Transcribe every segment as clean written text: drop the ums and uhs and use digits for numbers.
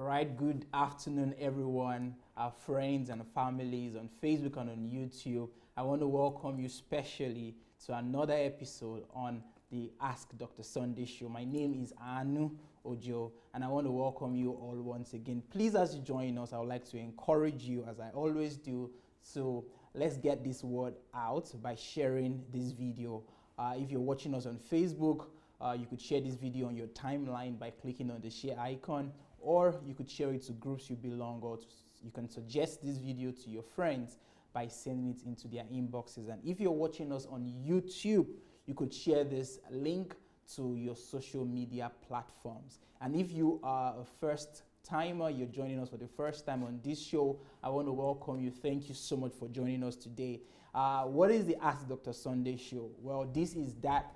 All right, good afternoon, everyone, our friends and families on Facebook and on YouTube. I want to welcome you specially to another episode on the Ask Dr. Sunday show. My name is Anu Ojo, and I want to welcome you all once again. Please, as you join us, I would like to encourage you, as I always do, so let's get this word out by sharing this video. If you're watching us on Facebook, you could share this video on your timeline by clicking on the share icon, or you could share it to groups you belong, or you can suggest this video to your friends by sending it into their inboxes. And if you're watching us on YouTube, you could share this link to your social media platforms. And if you are a first timer, you're joining us for the first time on this show, I want to welcome you. Thank you so much for joining us today. What is the Ask Dr. Sunday show? Well, this is that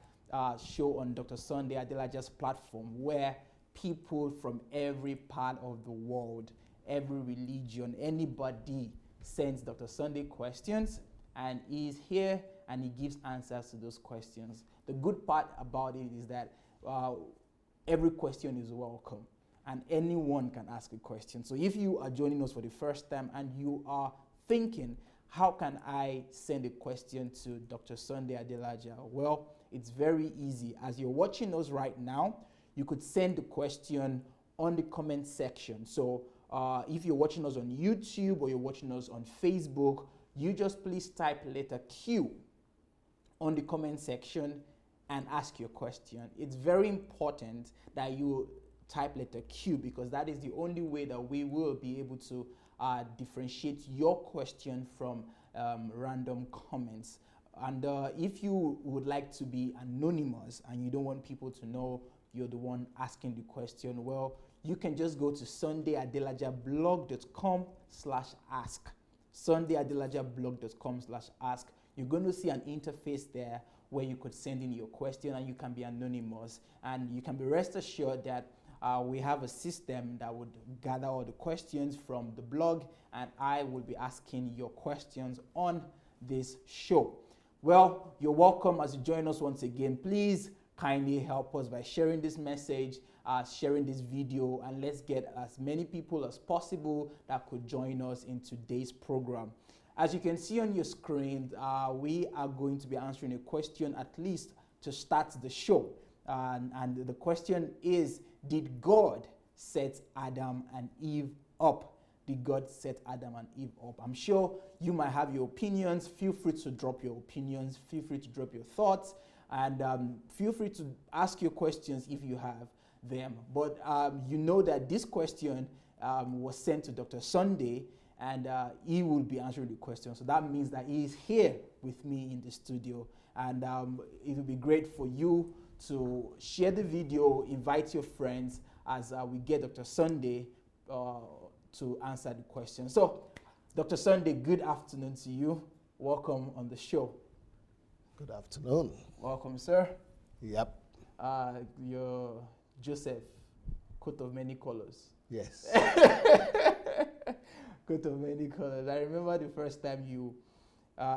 show on Dr. Sunday Adelaja's platform where people from every part of the world, every religion, anybody sends Dr. Sunday questions, and he's here and he gives answers to those questions. The good part about it is that every question is welcome and anyone can ask a question. So if you are joining us for the first time and you are thinking, how can I send a question to Dr. Sunday Adelaja? Well, it's very easy. As you're watching us right now, you could send the question on the comment section. So if you're watching us on YouTube or you're watching us on Facebook, you just please type letter Q on the comment section and ask your question. It's very important that you type letter Q because that is the only way that we will be able to differentiate your question from random comments. And if you would like to be anonymous and you don't want people to know you're the one asking the question, well, you can just go to sundayadelajablog.com/ask. sundayadelajablog.com/ask. You're going to see an interface there where you could send in your question and you can be anonymous. And you can be rest assured that we have a system that would gather all the questions from the blog, and I will be asking your questions on this show. Well, you're welcome as you join us once again. Please kindly help us by sharing this message, sharing this video, and let's get as many people as possible that could join us in today's program. As you can see on your screen, we are going to be answering a question at least to start the show. And the question is, did God set Adam and Eve up? Did God set Adam and Eve up? I'm sure you might have your opinions. Feel free to drop your opinions. Feel free to drop your thoughts. And feel free to ask your questions if you have them. But you know that this question was sent to Dr. Sunday, and he will be answering the question. So that means that he is here with me in the studio. And it will be great for you to share the video, invite your friends as we get Dr. Sunday to answer the question. So, Dr. Sunday, good afternoon to you. Welcome on the show. Good afternoon. Welcome, sir. Yep. You're Joseph, coat of many colors. Yes. Coat of many colors. I remember the first time you,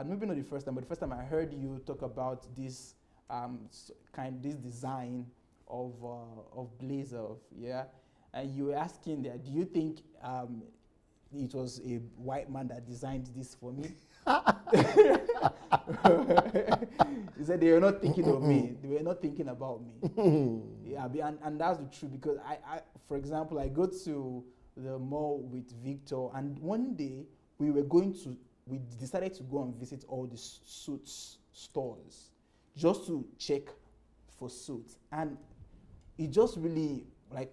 maybe not the first time, but the first time I heard you talk about this this design of blazer, yeah, and you were asking that, do you think it was a white man that designed this for me? He said they were not thinking of me. They were not thinking about me. Yeah, and that's the truth, because I, for example, I go to the mall with Victor, and one day we decided to go and visit all the suits stores just to check for suits, and it just really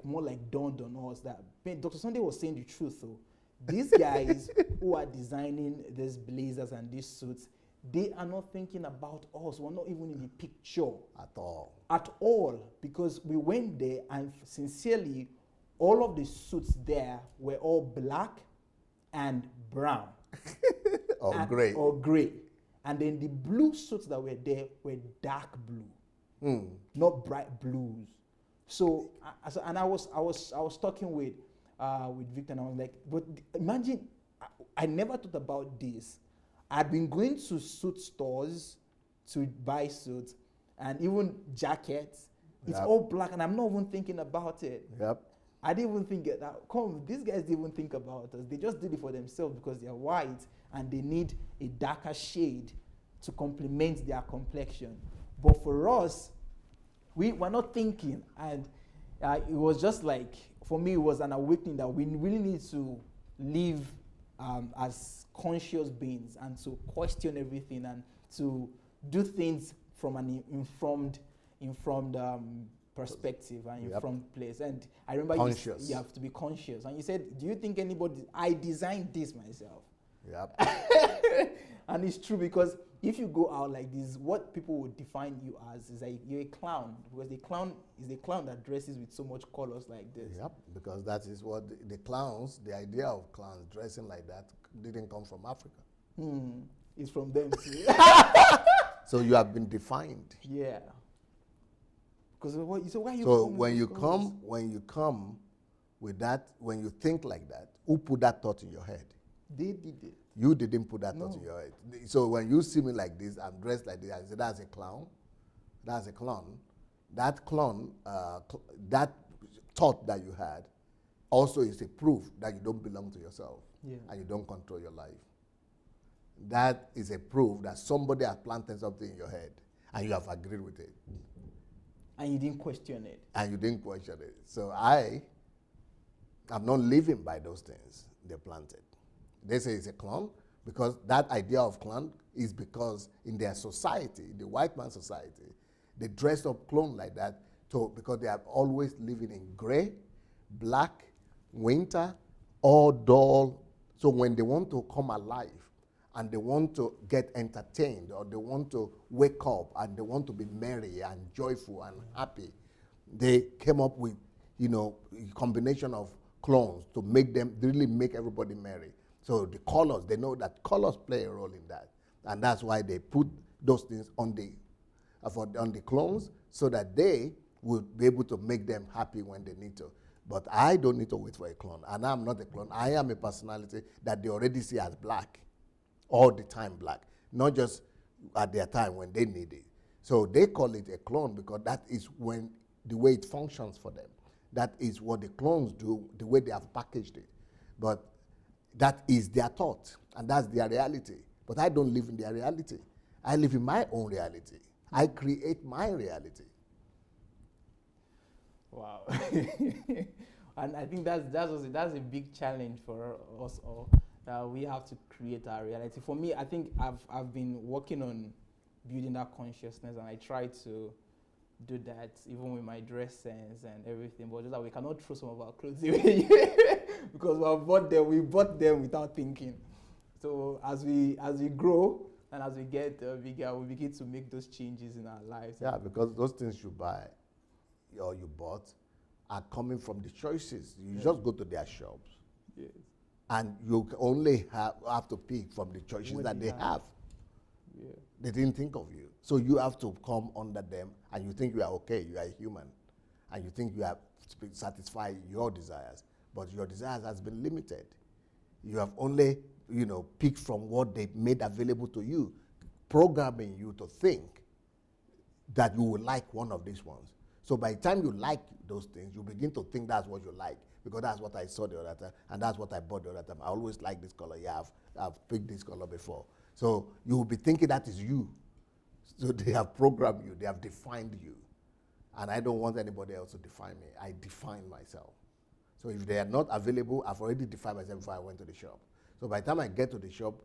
more dawned on us that Dr. Sunday was saying the truth. So these guys who are designing these blazers and these suits, they are not thinking about us. We're not even in the picture At all. At all, because we went there and sincerely, all of the suits there were all black and brown. Or gray. Or gray. And then the blue suits that were there were dark blue, not bright blues. So, and I was talking with Victor, and I was like, but imagine, I never thought about this. I've been going to suit stores to buy suits and even jackets. It's all black, and I'm not even thinking about it. Yep. I didn't even think that. These guys didn't even think about us. They just did it for themselves because they're white and they need a darker shade to complement their complexion. But for us, we were not thinking, and it was just like, for me, it was an awakening that we really need to live as conscious beings and to question everything and to do things from an informed perspective and informed place. And I remember you have to be conscious. And you said, do you think I designed this myself? Yep. And it's true, because if you go out like this, what people would define you as is like you're a clown, because the clown is a clown that dresses with so much colors like this. Yep, because that is what the clowns, the idea of clowns dressing like that didn't come from Africa. It's from them too. So you have been defined. Yeah. Because why you so when you come with that, when you think like that, who put that thought in your head? They did it. You didn't put that thought in your head. So when you see me like this, I'm dressed like this, I say, that's a clown. That's a clown. That clown, that thought that you had also is a proof that you don't belong to yourself and you don't control your life. That is a proof that somebody has planted something in your head and you have agreed with it. And you didn't question it. And you didn't question it. So I am not living by those things they planted. They say it's a clown because that idea of clown is because in their society, the white man's society, they dress up clown like that because they are always living in gray, black, winter, all dull. So when they want to come alive and they want to get entertained or they want to wake up and they want to be merry and joyful and happy, they came up with, a combination of clones to really make everybody merry. So the colors, they know that colors play a role in that. And that's why they put those things on the clones so that they will be able to make them happy when they need to. But I don't need to wait for a clone. And I'm not a clone. I am a personality that they already see as black, all the time black, not just at their time when they need it. So they call it a clone because that is the way it functions for them. That is what the clones do, the way they have packaged it. But that is their thought, and that's their reality. But I don't live in their reality. I live in my own reality. I create my reality. Wow. And I think that's a big challenge for us all. We have to create our reality. For me, I think I've been working on building that consciousness, and I try to do that even with my dress sense and everything, but just that we cannot throw some of our clothes away because we bought them without thinking. So as we grow and as we get bigger, we begin to make those changes in our lives. Yeah, because those things you buy or you bought are coming from the choices. You just go to their shops. Yes. And you only have to pick from the choices that they have. Yeah. They didn't think of you. So you have to come under them, and you think you are okay, you are human, and you think you have satisfied your desires, but your desires has been limited. You have only, picked from what they made available to you, programming you to think that you will like one of these ones. So by the time you like those things, you begin to think that's what you like, because that's what I saw the other time, and that's what I bought the other time. I always like this color. Yeah, I've picked this color before. So you will be thinking that is you. So they have programmed you, they have defined you. And I don't want anybody else to define me. I define myself. So if they are not available, I've already defined myself before I went to the shop. So by the time I get to the shop,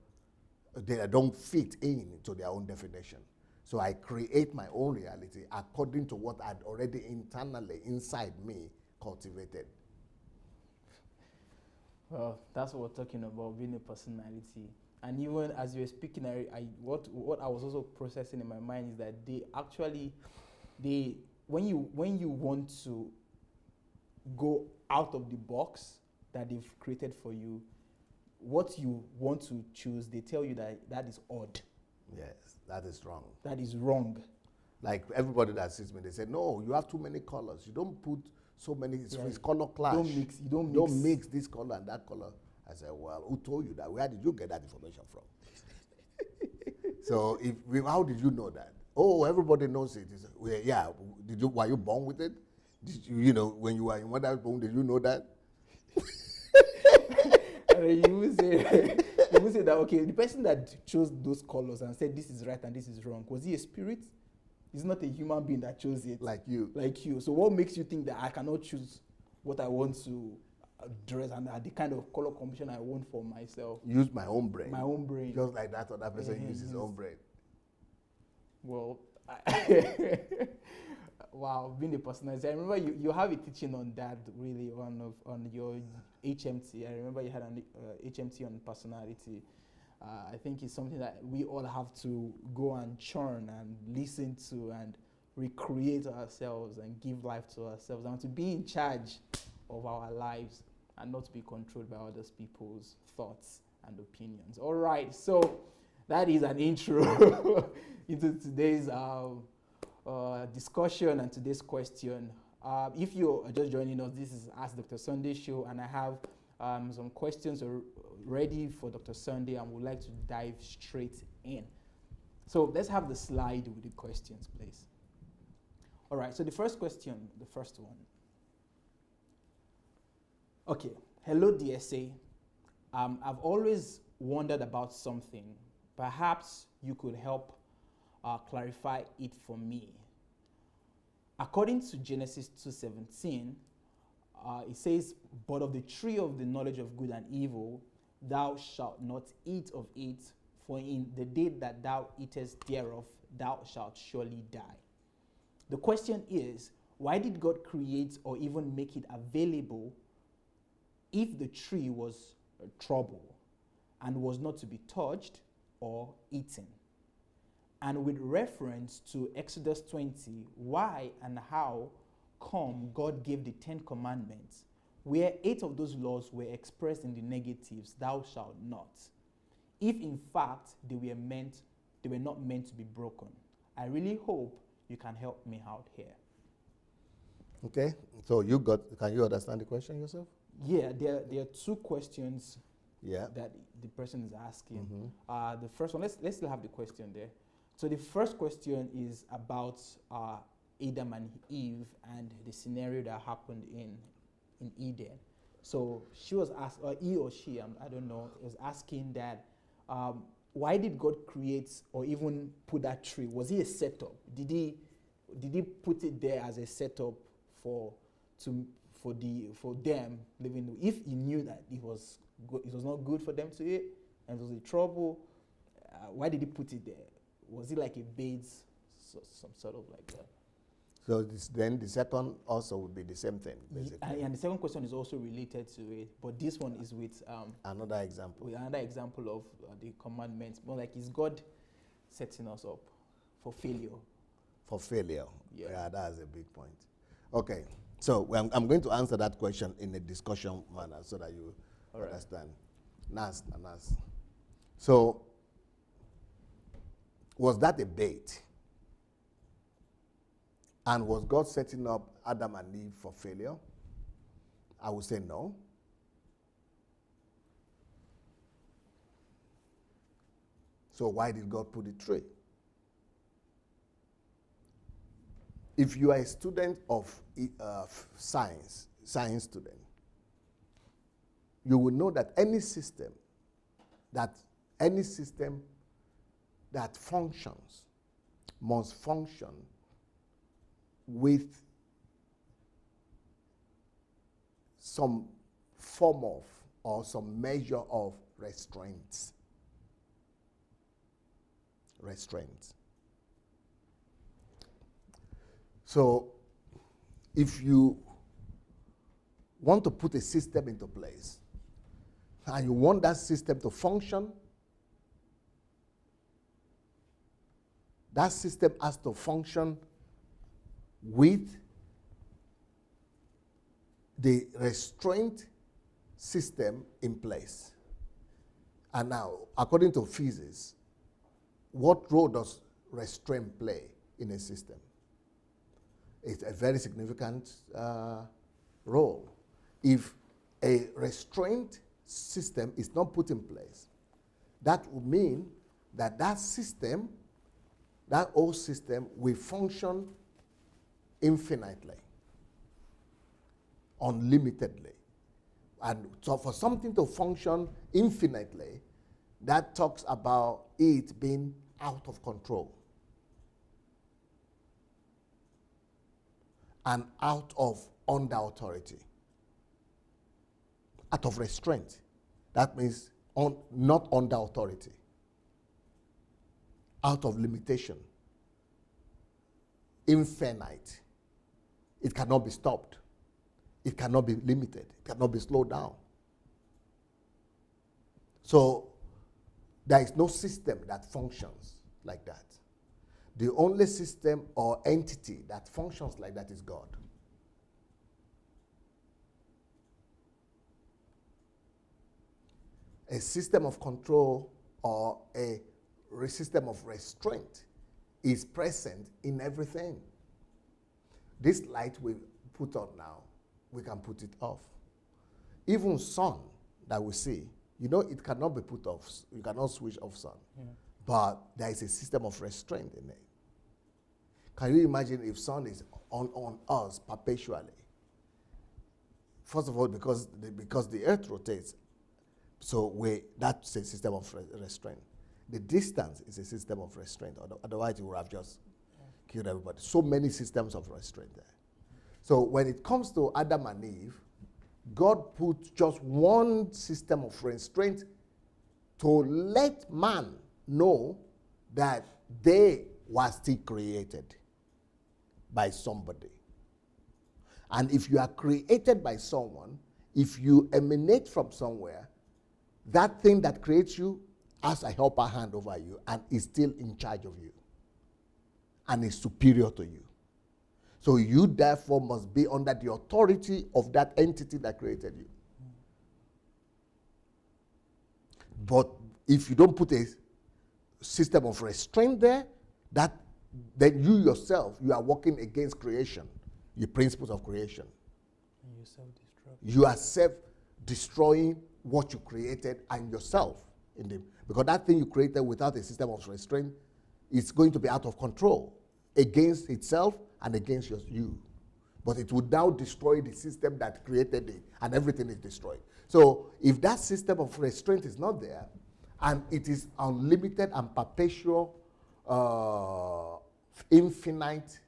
they don't fit into their own definition. So I create my own reality according to what I'd already internally, inside me, cultivated. Well, that's what we're talking about, being a personality. And even as you were speaking, what I was also processing in my mind is that when you want to go out of the box that they've created for you, what you want to choose, they tell you that is odd. Yes, that is wrong. That is wrong. Like everybody that sees me, they say, no, you have too many colors. You don't put so many, it's color clash. You don't mix this color and that color. I said, well, who told you that? Where did you get that information from? So how did you know that? Oh, everybody knows it. Yeah, were you born with it? Did you, when you were in mother's womb, did you know that? And then you will say, you will say that, okay, the person that chose those colors and said this is right and this is wrong, was he a spirit? It's not a human being that chose it. Like you. Like you. So what makes you think that I cannot choose what I want to dress and the kind of color combination I want for myself? Use my own brain. My own brain. Just like that other person uses his own brain. Well, wow, being a personality. I remember you have a teaching on that, really, on your HMT. I remember you had an HMT on personality. I think it's something that we all have to go and churn and listen to and recreate ourselves and give life to ourselves and to be in charge of our lives and not be controlled by other people's thoughts and opinions. All right, so that is an intro into today's discussion and today's question. If you are just joining us, this is Ask Dr. Sunday show, and I have some questions ready for Dr. Sunday, and would like to dive straight in. So let's have the slide with the questions, please. All right, so the first question, the first one. Okay, hello DSA. I've always wondered about something. Perhaps you could help clarify it for me. According to Genesis 2:17, it says, "But of the tree of the knowledge of good and evil, thou shalt not eat of it, for in the day that thou eatest thereof, thou shalt surely die." The question is, why did God create or even make it available if the tree was trouble and was not to be touched or eaten? And with reference to Exodus 20, why and how come God gave the 10 Commandments, where 8 of those laws were expressed in the negatives, thou shalt not, if in fact they were not meant to be broken? I really hope you can help me out here. Okay, so can you understand the question yourself? Yeah, there are two questions Yeah. that the person is asking. Mm-hmm. The first one, let's still have the question there. So the first question is about Adam and Eve and the scenario that happened in Eden. So she was asked, or he or she, I don't know, was asking that why did God create or even put that tree? Was he a setup? Did he put it there as a setup for them living? If he knew that it was not good for them to eat and it was a trouble, why did he put it there? Was it like a bait, some sort of like that? So then the second also would be the same thing, basically. And the second question is also related to it, but this one is with another example. With another example of the commandments. More like, is God setting us up for failure? For failure. Yeah, that's a big point. Okay, so I'm going to answer that question in a discussion manner so that you understand. Nas. So, was that a bait? And was God setting up Adam and Eve for failure? I would say no. So why did God put the tree? If you are a student of science student, you will know that any system that functions must function with some form of or some measure of restraints. So if you want to put a system into place and you want that system to function, that system has to function with the restraint system in place. And now, according to physics, what role does restraint play in a system? It's a very significant role. If a restraint system is not put in place, that would mean that that old system will function infinitely. unlimitedly. And so for something to function infinitely, that talks about it being out of control and out of under authority, out of restraint. That means not under authority, out of limitation, infinite. It cannot be stopped. It cannot be limited. It cannot be slowed down. So there is no system that functions like that. The only system or entity that functions like that is God. A system of control or a system of restraint is present in everything. This light we put on now, we can put it off. Even sun that we see, it cannot be put off. You cannot switch off sun. Yeah. But there is a system of restraint in it. Can you imagine if sun is on us perpetually? First of all, because the earth rotates, so that's a system of restraint. The distance is a system of restraint. Otherwise, it would have just killed everybody. So many systems of restraint there. So when it comes to Adam and Eve, God put just one system of restraint to let man know that they were still created by somebody. And if you are created by someone, if you emanate from somewhere, that thing that creates you has a helper hand over you and is still in charge of you and is superior to you. So you therefore must be under the authority of that entity that created you. But if you don't put a system of restraint there, then you yourself, you are working against creation, the principles of creation. And you self-destruct. You are self-destroying what you created and yourself. Because that thing you created without a system of restraint is going to be out of control against itself and against you. But it would now destroy the system that created it, and everything is destroyed. So if that system of restraint is not there, and it is unlimited and perpetual, infinite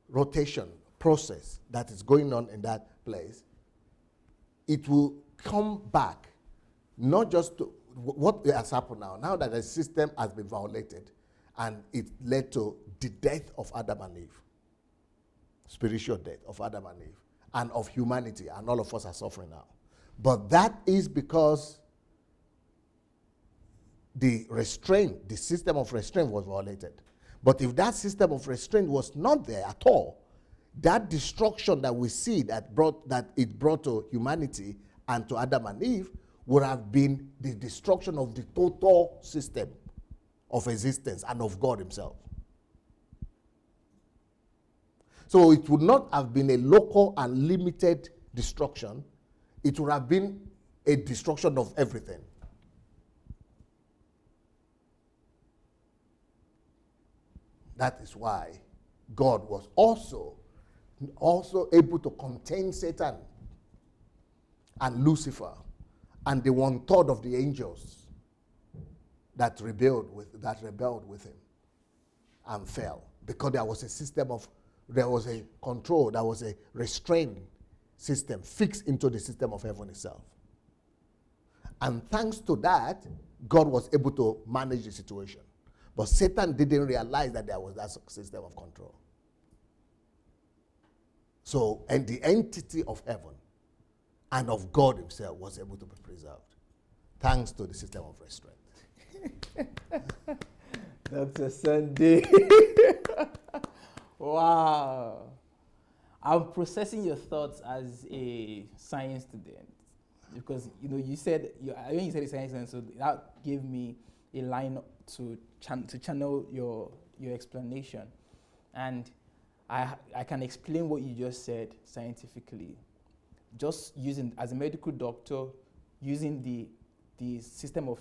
rotation process that is going on in that place, it will come back, not just to what has happened now that the system has been violated, and it led to the death of Adam and Eve, spiritual death of Adam and Eve, and of humanity, and all of us are suffering now. But that is because the system of restraint was violated. But if that system of restraint was not there at all, that destruction that we see that it brought to humanity and to Adam and Eve would have been the destruction of the total system of existence and of God himself. So it would not have been a local and limited destruction. It would have been a destruction of everything. That is why God was also able to contain Satan and Lucifer and the 1/3 of the angels that rebelled with him and fell, because there was a control, there was a restraint system fixed into the system of heaven itself. And thanks to that, God was able to manage the situation. But Satan didn't realize that there was that system of control. So, and the entity of heaven and of God himself was able to be preserved, thanks to the system of restraint. Dr. Sunday. Wow. I'm processing your thoughts as a science student, because you said when you said a science student, so that gave me a line to channel your explanation, and I can explain what you just said scientifically, just using, as a medical doctor, using the system of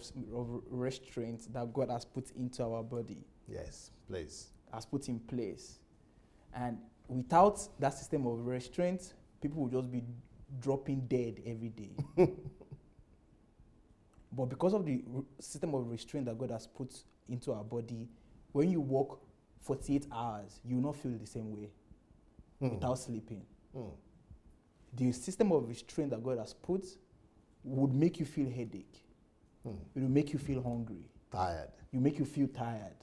restraint that God has put into our body. Yes, please. Has put in place. And without that system of restraint, people will just be dropping dead every day. But because of the system of restraint that God has put into our body, when you walk 48 hours, you will not feel the same way without sleeping. The system of restraint that God has put would make you feel headache. It will make you feel hungry. Tired. You make you feel tired.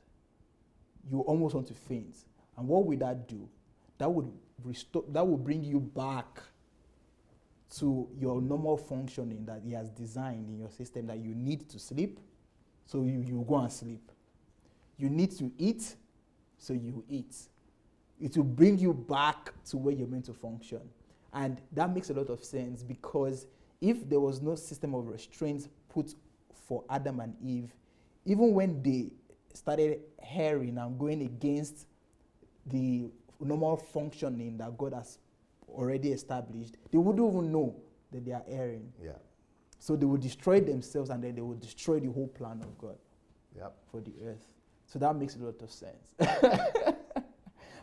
You almost want to faint. And what will that do? That would restore. That will bring you back to your normal functioning that He has designed in your system, that you need to sleep, so you go and sleep. You need to eat, so you eat. It will bring you back to where you're meant to function. And that makes a lot of sense, because if there was no system of restraints put for Adam and Eve, even when they started erring and going against the normal functioning that God has already established, they wouldn't even know that they are erring. Yeah. So they would destroy themselves, and then they would destroy the whole plan of God for the earth. So that makes a lot of sense.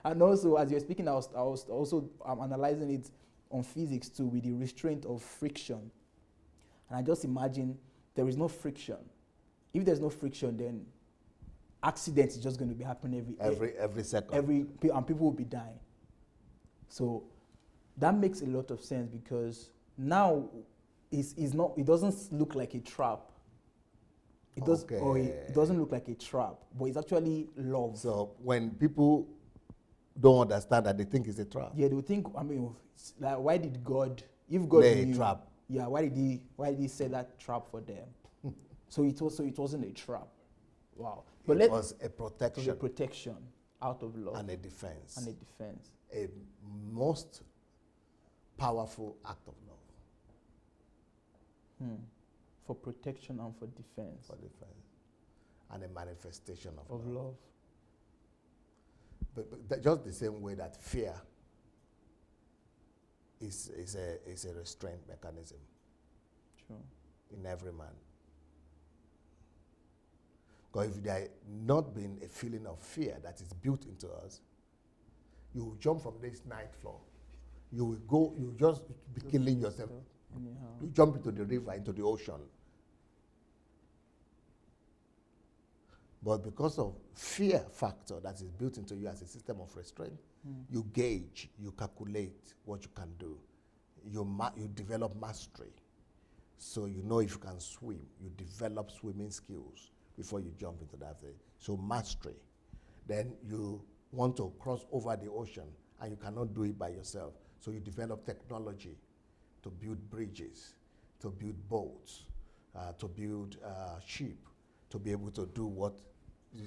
And also, as you're speaking, I was also analyzing it on physics too, with the restraint of friction. And I just imagine there is no friction. If there's no friction, then accidents is just going to be happening every second. And people will be dying. So that makes a lot of sense, because now it doesn't look like a trap. It doesn't look like a trap, but it's actually love. So when people don't understand that, they think it's a trap. Yeah, they would think, like, why did God, if God lay knew, a trap? Yeah, why did He set that trap for them? So it wasn't a trap. Wow. But it was a protection. It was a protection out of love. And a defense. A most powerful act of love. For protection and for defense. For defense. And a manifestation of love. But just the same way that fear is a restraint mechanism. True. In every man. Because if there had not been a feeling of fear that is built into us, you will jump from this ninth floor. You will just be killing yourself. You jump into the river, into the ocean. But because of fear factor that is built into you as a system of restraint, you gauge, you calculate what you can do. You develop mastery. So you know if you can swim, you develop swimming skills before you jump into that thing. So mastery. Then you want to cross over the ocean, and you cannot do it by yourself. So you develop technology to build bridges, to build boats, to build ship, to be able to do what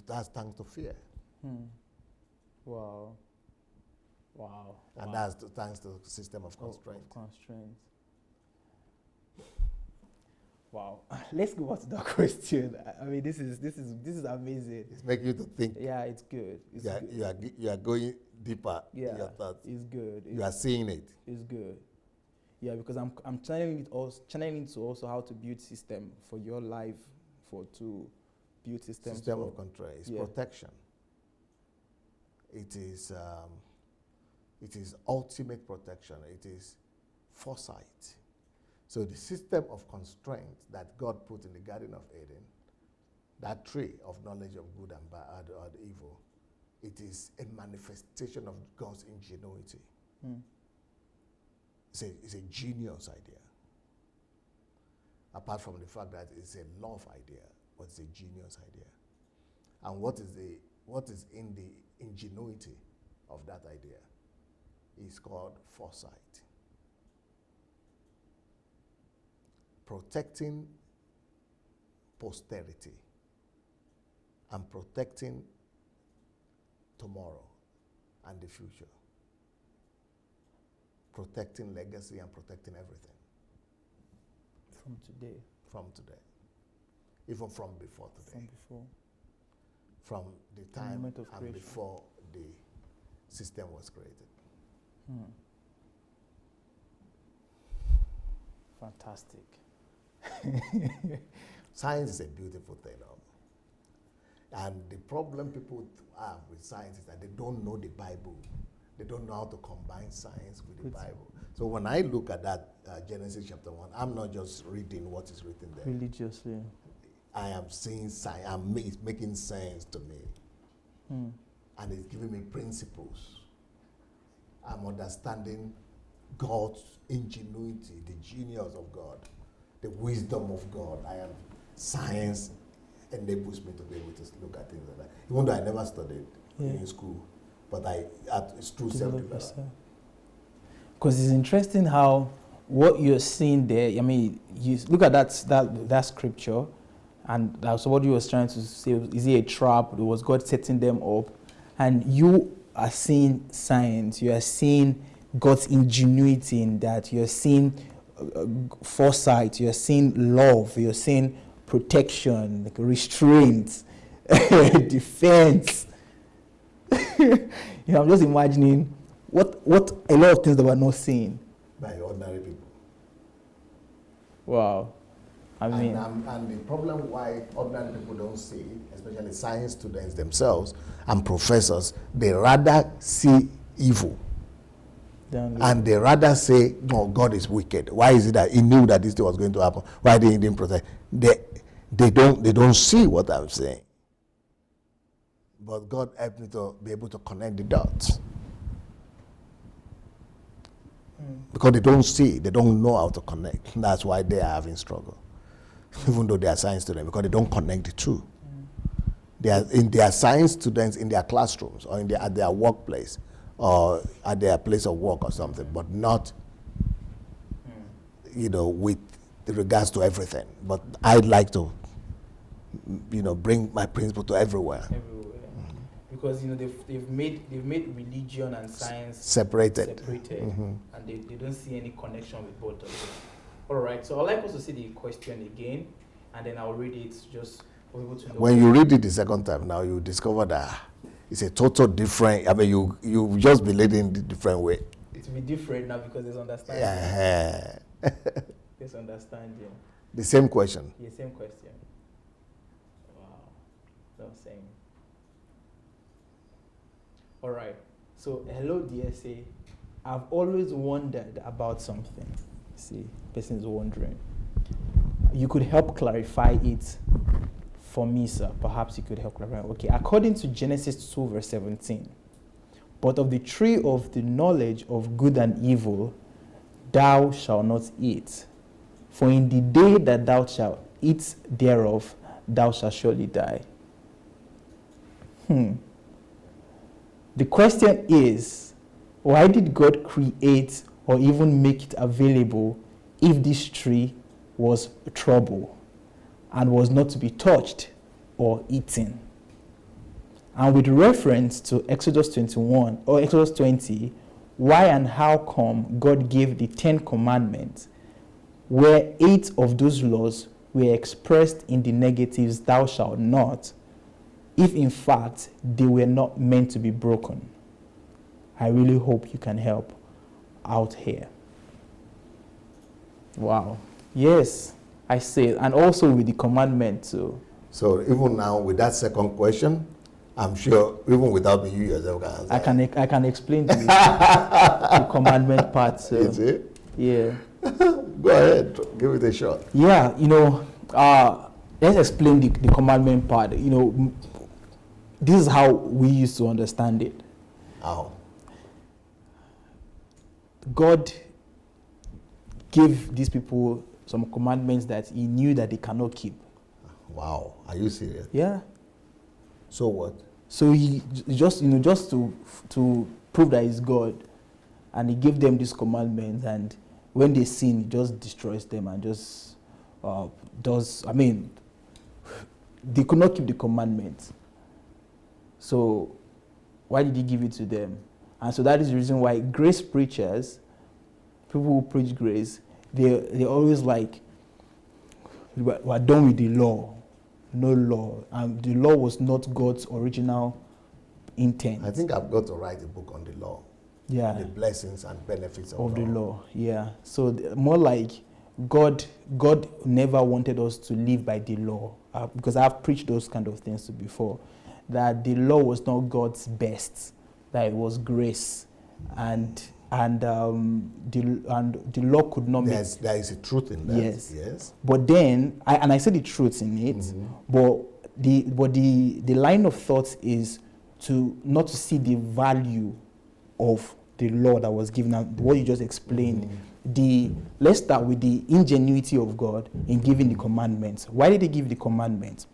that's thanks to fear. Wow. And that's thanks to the system of constraint. Wow. Let's go back to that question. I mean, this is amazing. It's making you to think. Yeah, it's good. You are going deeper in your thoughts. It's good. You are seeing it. It's good. Yeah, because I'm channeling to also how to build system for your life, to build systems. System of control. It's protection. It is ultimate protection. It is foresight. So the system of constraint that God put in the Garden of Eden, that tree of knowledge of good and bad or evil, it is a manifestation of God's ingenuity. It's a genius idea. Apart from the fact that it's a love idea, but it's a genius idea. And what is in the ingenuity of that idea is called foresight. Protecting posterity and protecting tomorrow and the future. Protecting legacy and protecting everything. From today. From today. Even from before today. From before. From the time of and creation. before the system was created. Fantastic. Science is a beautiful thing. And the problem people have with science is that they don't know the Bible They don't know how to combine science with the Bible. So when I look at that Genesis chapter 1, I'm not just reading what is written there. Religiously. I am seeing science. It's making sense to me. And it's giving me principles. I'm understanding God's ingenuity, the genius of God, the wisdom of God. Science enables me to be able to look at things like that. Even though I never studied in school, but it's through self-development. Because it's interesting how what you're seeing there, I mean, you look at that scripture, and that's what you was trying to say. Is it a trap? Was God setting them up? And you are seeing science. You are seeing God's ingenuity in that. You're seeing foresight. You're seeing love. You're seeing protection, like restraint, defense. I'm just imagining what a lot of things that we're not seeing by ordinary people. Wow. And the problem why ordinary people don't see, especially science students themselves and professors, they rather see evil. And they rather say, no, God is wicked. Why is it that he knew that this thing was going to happen? Why didn't he didn't protect? They don't see what I'm saying. But God helped me to be able to connect the dots. Because they don't see, they don't know how to connect. That's why they are having struggle. Even though they are science students, because they don't connect the two. They are science students in their classrooms or at their workplace or at their place of work or something, but not, with regards to everything. But I'd like to, bring my principle to everywhere. Because they've made religion and science separated. And they don't see any connection with both of them. All right, so I'd like us to see the question again, and then I'll read it just for people to know. When you read it the second time, now you discover that it's a total different. I mean, you just be led in a different way. It will be different now because there's understanding. There's understanding. The same question. Yeah, same question. Wow, that's the same. All right. So, hello, DSA. I've always wondered about something. See, person is wondering. You could help clarify it for me, sir. Perhaps you could help clarify. Okay. According to Genesis 2, verse 17, but of the tree of the knowledge of good and evil, thou shalt not eat. For in the day that thou shalt eat thereof, thou shalt surely die. The question is, why did God create or even make it available if this tree was trouble and was not to be touched or eaten? And with reference to Exodus 21 or Exodus 20, why and how come God gave the 10 commandments where 8 of those laws were expressed in the negatives, thou shalt not, if in fact they were not meant to be broken? I really hope you can help out here. Wow. Yes, I say, and also with the commandment too. So even now with that second question, I'm sure even without me, you yourself can answer. I can explain to you the commandment part. So. Is it? Yeah. Go ahead, give it a shot. Yeah, let's explain the commandment part. This is how we used to understand it. How? God gave these people some commandments that he knew that they cannot keep. Wow, are you serious? Yeah. So what? So he just to prove that he's God, and he gave them these commandments, and when they sin, he just destroys them and just they could not keep the commandments. So why did he give it to them? And so that is the reason why grace preachers, people who preach grace, they're always like, we're done with the law. No law. And the law was not God's original intent. I think I've got to write a book on the law. Yeah. The blessings and benefits of the law. Yeah. So more like God never wanted us to live by the law. Because I've preached those kind of things before. That the law was not God's best. That it was grace. the law could not make. There is a truth in that. Yes. Yes. But then, I say the truth in it, but the line of thought is to not to see the value of the law that was given, and what you just explained. Let's start with the ingenuity of God in giving the commandments. Why did He give the commandments?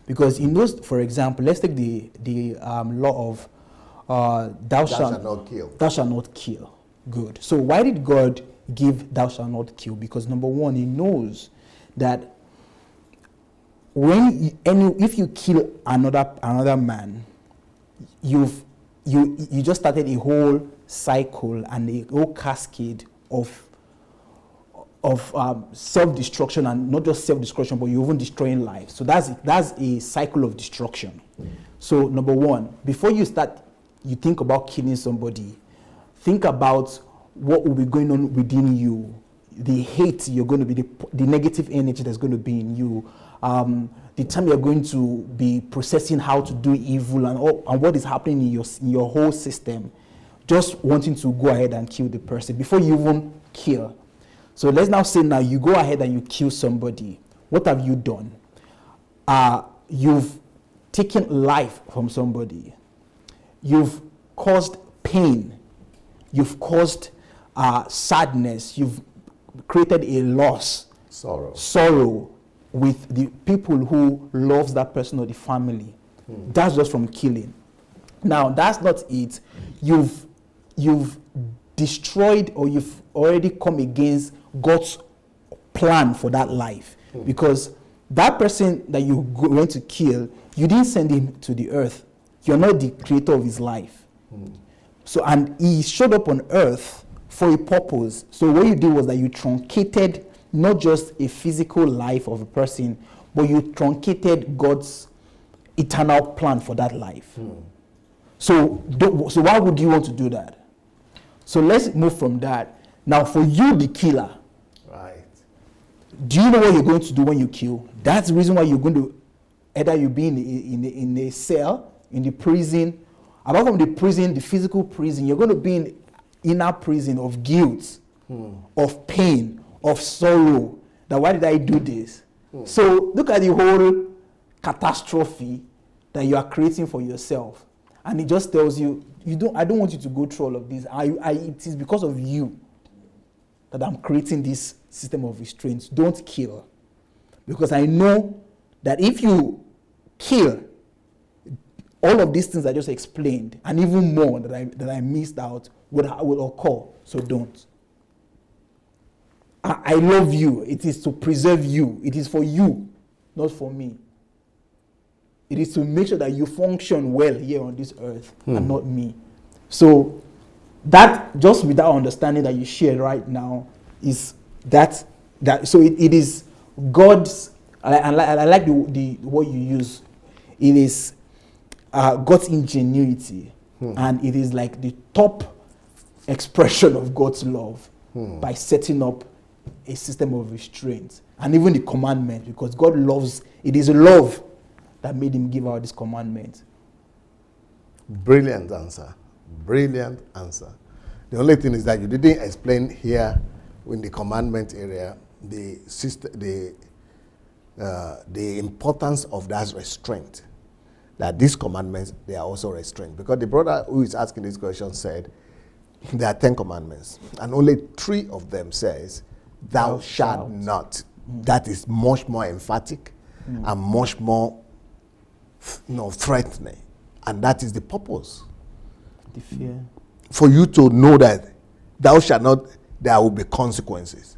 Because He knows, for example, let's take the law of thou shalt not kill. Thou shalt not kill. Good. So why did God give thou shalt not kill? Because number one, He knows that if you kill another man, you just started a whole cycle and a whole cascade of self-destruction, and not just self-destruction, but you're even destroying lives. So that's a cycle of destruction. So number one, before you think about killing somebody, think about what will be going on within you, the hate you're going to be, the negative energy that's going to be in you, the time you're going to be processing how to do evil and what is happening in your whole system, just wanting to go ahead and kill the person before you even kill. So let's now say now you go ahead and you kill somebody. What have you done? You've taken life from somebody. You've caused pain. You've caused sadness. You've created a loss. Sorrow with the people who loves that person or the family. That's just from killing. Now, that's not it. You've destroyed, or you've already come against God's plan for that life. Because that person that you went to kill, you didn't send him to the earth. You're not the creator of his life. So, and he showed up on earth for a purpose. So what you did was that you truncated not just a physical life of a person, but you truncated God's eternal plan for that life. So why would you want to do that? So let's move from that. Now, for you, the killer, right? Do you know what you're going to do when you kill? That's the reason why you're going to either you be in a cell, in the prison. Apart from the prison, the physical prison, you're going to be in inner prison of guilt, of pain, of sorrow. That why did I do this? So look at the whole catastrophe that you are creating for yourself, and it just tells you, I don't want you to go through all of this. It is because of you that I'm creating this system of restraints. Don't kill, because I know that if you kill, all of these things I just explained, and even more that I missed out, will occur. So don't. I love you. It is to preserve you. It is for you, not for me. It is to make sure that you function well here on this earth, and not me. So that, just with that understanding that you shared right now, is that so it is God's. I like the what you use. It is God's ingenuity, and it is like the top expression of God's love by setting up a system of restraint, and even the commandment, because God loves. It is love that made Him give out this commandment. Brilliant answer. Brilliant answer. The only thing is that you didn't explain here in the commandment area the importance of that restraint. That these commandments, they are also restraint. Because the brother who is asking this question said, there are 10 commandments, and only 3 of them says, thou shalt not. That is much more emphatic and much more threatening. And that is the purpose. The fear. For you to know that thou shalt not, there will be consequences.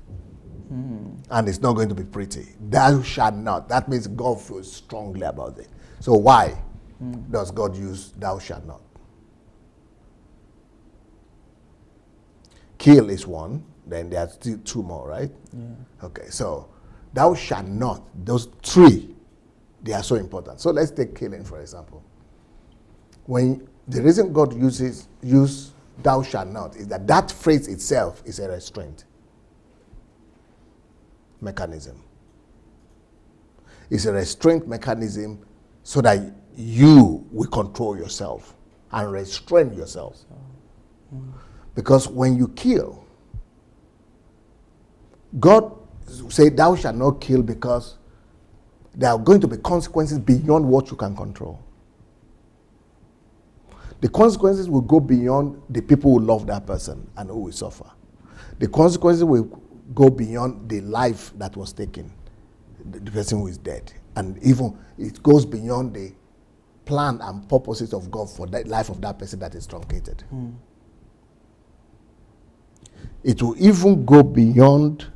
And it's not going to be pretty. Thou shalt not. That means God feels strongly about it. So why does God use thou shalt not? Kill is one. Then there are still 2 more, right? Yeah. Okay, so thou shalt not. Those 3, they are so important. So let's take killing, for example. When the reason God use thou shalt not is that phrase itself is a restraint mechanism. It's a restraint mechanism so that you will control yourself and restrain yourself. Because when you kill, God said, thou shalt not kill, because there are going to be consequences beyond what you can control. The consequences will go beyond the people who love that person and who will suffer. The consequences will go beyond the life that was taken, the person who is dead. And even it goes beyond the plan and purposes of God for the life of that person that is truncated. It will even go beyond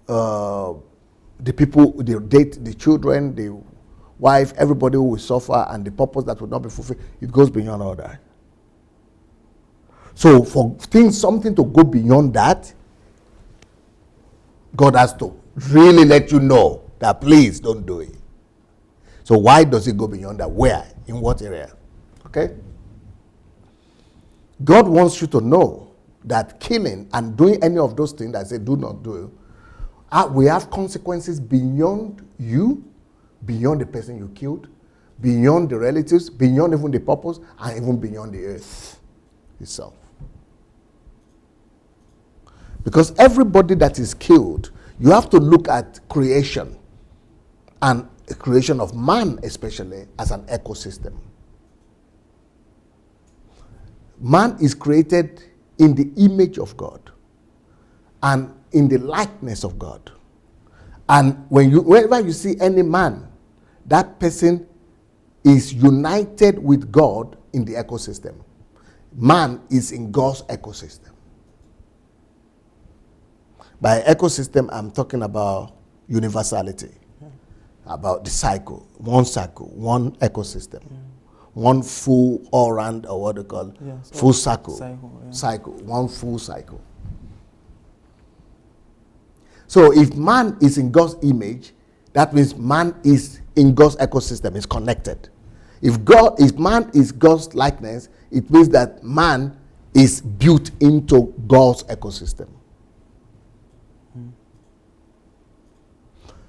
the people, the date, the children, the wife, everybody who will suffer, and the purpose that will not be fulfilled. It goes beyond all that. So for something to go beyond that, God has to really let you know that please don't do it. So why does it go beyond that? Where? In what area? Okay? God wants you to know that killing and doing any of those things that I say do not do, we have consequences beyond you, beyond the person you killed, beyond the relatives, beyond even the purpose, and even beyond the earth itself. Because everybody that is killed, you have to look at creation, and creation of man especially, as an ecosystem. Man is created in the image of God and in the likeness of God. And whenever you see any man, that person is united with God in the ecosystem. Man is in God's ecosystem. By ecosystem, I'm talking about universality, about the cycle, one ecosystem, one full all-round, or what they call full cycle, one full cycle. So if man is in God's image, that means man is in God's ecosystem, is connected. If man is God's likeness, it means that man is built into God's ecosystem.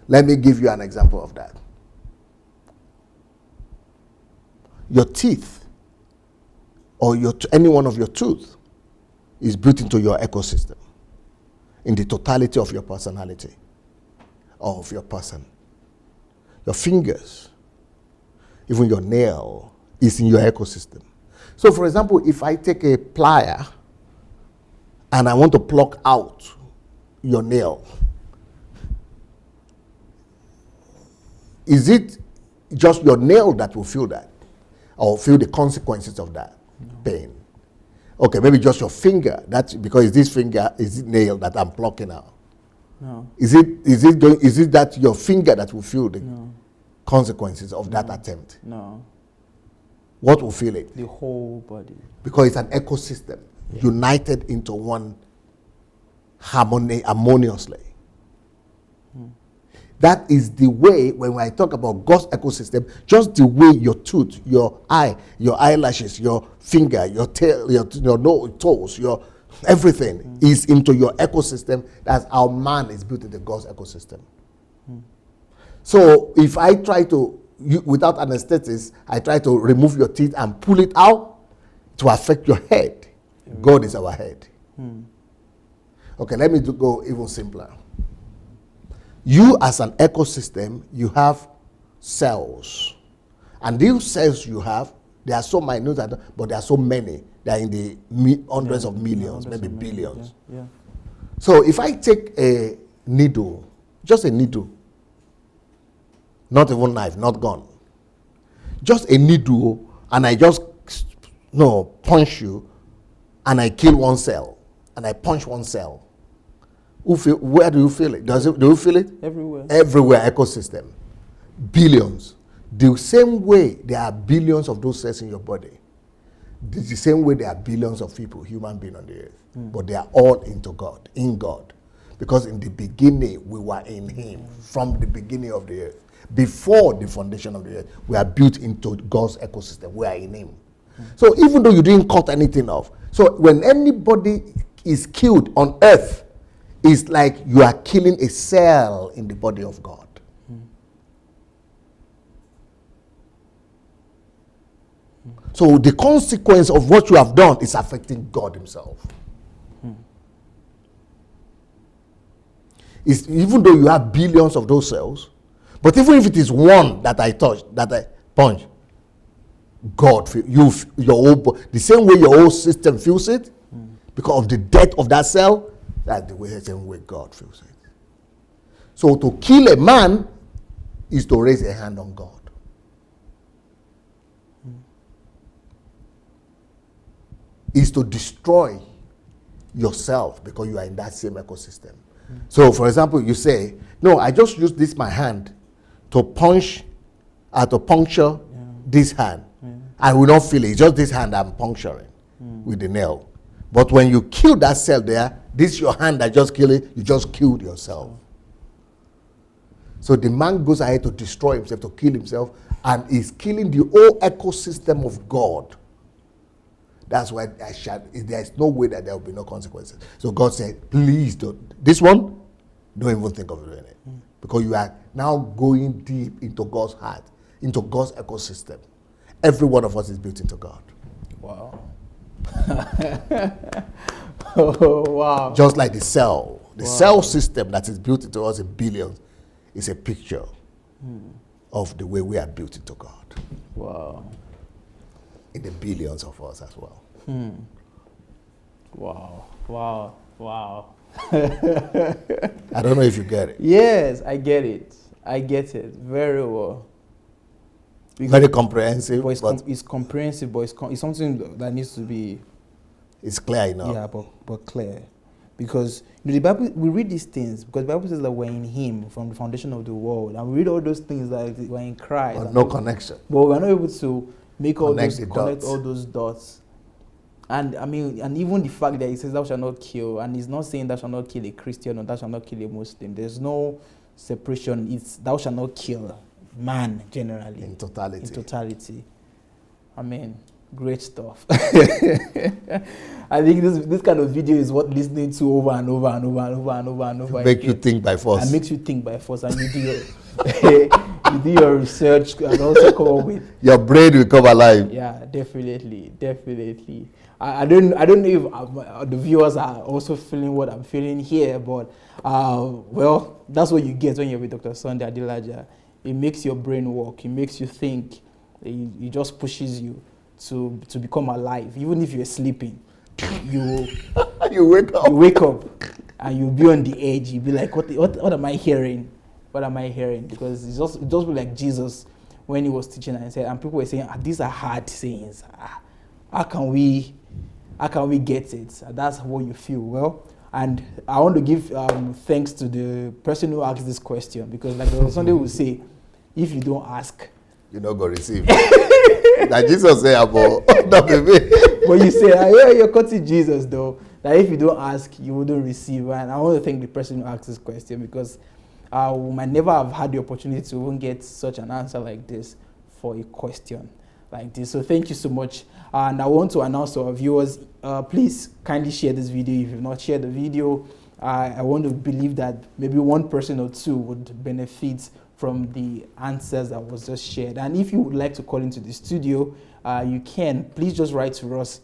Let me give you an example of that. Your teeth, or any one of your tooth, is built into your ecosystem, in the totality of your personality, or of your person. Your fingers, even your nail, is in your ecosystem. So, for example, if I take a plier and I want to pluck out your nail, is it just your nail that will feel that, or feel the consequences of that pain? Okay, maybe just your finger. That's because it's this finger, is it nail that I'm plucking out? No. Is it that your finger that will feel the consequences of that attempt? No. What will feel it? The whole body. Because it's an ecosystem united into one harmoniously. That is the way, when I talk about God's ecosystem, just the way your tooth, your eye, your eyelashes, your finger, your tail, your toes, your everything is into your ecosystem. That's how man is built into God's ecosystem. So if I try to, without anesthesis, I try to remove your teeth and pull it out to affect your head. God is our head. Okay, let me go even simpler. You, as an ecosystem, you have cells. And these cells you have, they are so minute, but they are so many. They are in the hundreds of millions, maybe billions. Yeah. So if I take a needle, just a needle, not even knife, not gun, just a needle, and I just punch you, and I kill one cell, and I punch one cell, where do you feel it? Do you feel it? Everywhere. Everywhere, ecosystem. Billions. The same way there are billions of those cells in your body, the same way there are billions of people, human beings on the earth. But they are all into God, in God. Because in the beginning, we were in Him. From the beginning of the earth. Before the foundation of the earth, we are built into God's ecosystem. We are in Him. So even though you didn't cut anything off, so when anybody is killed on earth, it's like you are killing a cell in the body of God. So the consequence of what you have done is affecting God himself. It's, even though you have billions of those cells, but even if it is one that I touch, that I punch, God, your whole, the same way your whole system feels it, because of the death of that cell, that's the same way God feels it. So to kill a man is to raise a hand on God. Is to destroy yourself because you are in that same ecosystem. So, for example, you say, no, I just use this my hand to punch, to puncture this hand. I will not feel it. It's just this hand I'm puncturing with the nail. But when you kill that cell there, this is your hand that just killed it, you just killed yourself. So the man goes ahead to destroy himself, to kill himself, and is killing the whole ecosystem of God. That's why there's no way that there will be no consequences. So God said, please don't. This one, don't even think of doing it. Because you are now going deep into God's heart, into God's ecosystem. Every one of us is built into God. Wow. Oh, wow. Just like the cell. The cell system that is built into us in billions is a picture of the way we are built into God. Wow. In the billions of us as well. Wow. Wow. Wow. I don't know if you get it. Yes, I get it. I get it very well. Very comprehensive. But it's comprehensive, but it's something that needs to be... It's clear enough. Yeah, but clear. Because the Bible, we read these things because the Bible says that we're in Him from the foundation of the world. And we read all those things that we're in Christ. But no connection. But we're not able to connect all those dots. And I mean, and even the fact that it says thou shalt not kill, and it's not saying thou shalt not kill a Christian or thou shalt not kill a Muslim. There's no separation. It's thou shalt not kill man generally. In totality. In totality. I mean, great stuff. I think this kind of video is what listening to over and over and over and over and over and over. Make you think by force. And makes you think by force, and you do your you do your research and also come up with your brain will come alive. Yeah, definitely. I don't know if the viewers are also feeling what I'm feeling here, but well, that's what you get when you're with Dr. Sunday Adelaja. It makes your brain work. It makes you think. It just pushes you to become alive, even if you're sleeping. You wake up. You wake up, and you'll be on the edge. You'll be like, what am I hearing? What am I hearing? Because it just be like Jesus when he was teaching and said, and people were saying, these are hard sayings. How can we get it? That's what you feel. Well, and I want to give thanks to the person who asked this question, because like Sunday will say, if you don't ask, you're not going to receive. That Jesus said about not baby. But you say, yeah, you're cutting Jesus though. That if you don't ask, you wouldn't receive. And I want to thank the person who asked this question, because we might never have had the opportunity to even get such an answer like this for a question like this. So thank you so much. And I want to announce to our viewers, please kindly share this video. If you've not shared the video, I want to believe that maybe one person or two would benefit from the answers that was just shared. And if you would like to call into the studio, you can. Please just write to us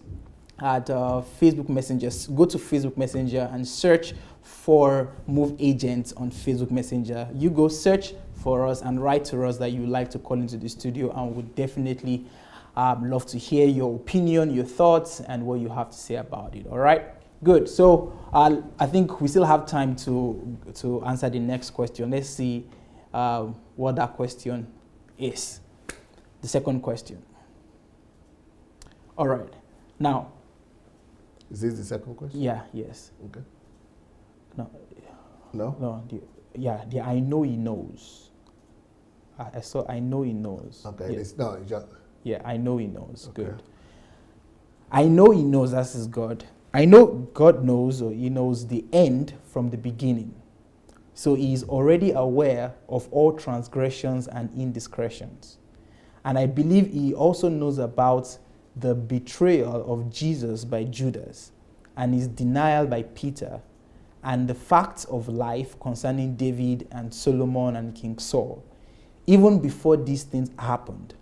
at Facebook Messenger. Go to Facebook Messenger and search for Move Agents on Facebook Messenger. You go search for us and write to us that you would like to call into the studio, and we'll definitely love to hear your opinion, your thoughts, and what you have to say about it. All right? Good. So I think we still have time to answer the next question. Let's see what that question is. The second question. All right. Now. Is this the second question? Yeah. Yes. Okay. No. No. No. The I know he knows. I saw. I know he knows. Okay. Yeah. It's just. Yeah. I know he knows. Okay. Good. I know he knows. That's his God. I know God knows, or he knows the end from the beginning. So he is already aware of all transgressions and indiscretions. And I believe he also knows about the betrayal of Jesus by Judas, and his denial by Peter, and the facts of life concerning David and Solomon and King Saul, even before these things happened.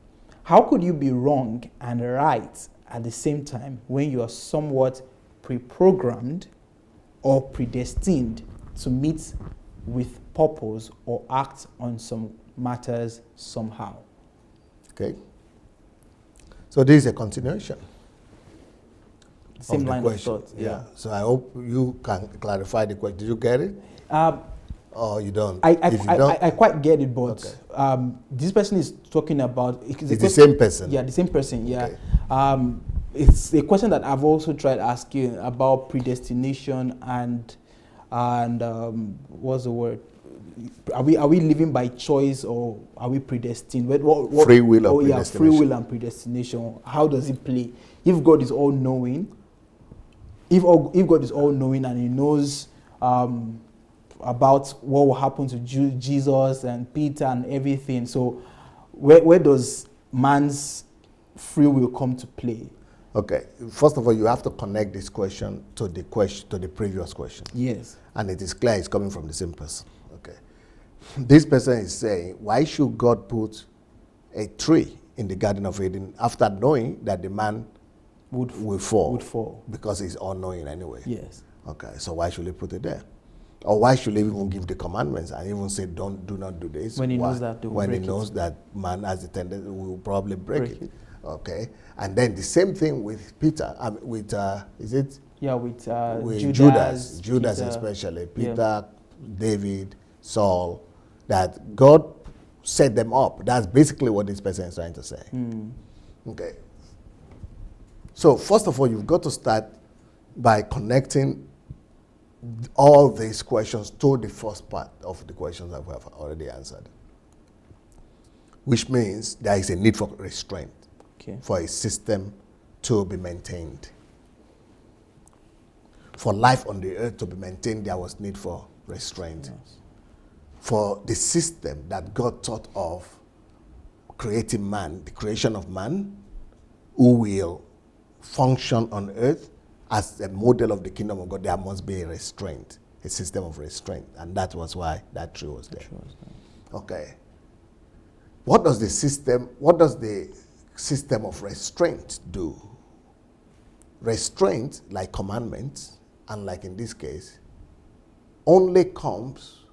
How could you be wrong and right at the same time when you are somewhat pre-programmed or predestined to meet with purpose or act on some matters somehow? Okay. So this is a continuation. Same of the line question. of thought. Yeah. So I hope you can clarify the question. Did you get it? Or you don't? If you don't, I quite get it, but okay. this person is talking about... It's the same person? Yeah, the same person, yeah. Okay. It's a question that I've also tried asking about predestination and what's the word? Are we living by choice or are we predestined? Free will or predestination? Yeah, free will and predestination. How does it play? If God is all knowing, if God is all knowing and He knows about what will happen to Jesus and Peter and everything, so where does man's free will come to play? Okay. First of all, you have to connect this question to the previous question. Yes. And it is clear it's coming from the same person. Okay. This person is saying, why should God put a tree in the Garden of Eden after knowing that the man would fall? Because he's all-knowing anyway. Yes. Okay. So why should He put it there? Or why should He even give the commandments and even say, do not do this? When He knows that He knows that man has the tendency will probably break it. Okay. And then the same thing with Peter. Is it? Yeah, with Judas Peter, especially. Peter, David, Saul, that God set them up. That's basically what this person is trying to say. Okay. So first of all, you've got to start by connecting all these questions to the first part of the questions that we have already answered, which means there is a need for restraint, for a system to be maintained. For life on the earth to be maintained, there was need for restraint. Yes. For the system that God thought of creating man, the creation of man, who will function on earth as a model of the kingdom of God, there must be a restraint, a system of restraint. And that was why that tree was there. Okay. What does the system of restraint do? Restraint, like commandments, and like in this case, only comes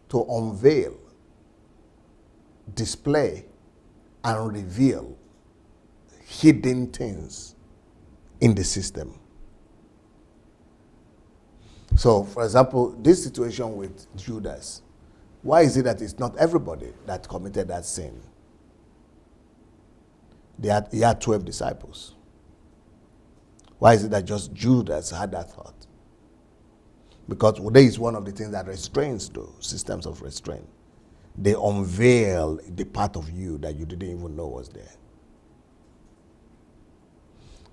to unveil, display, and reveal hidden things in the system. So, for example, this situation with Judas, why is it that it's not everybody that committed that sin? He had 12 disciples. Why is it that just Judas had that thought? Because today is one of the things that restraints do, systems of restraint. They unveil the part of you that you didn't even know was there.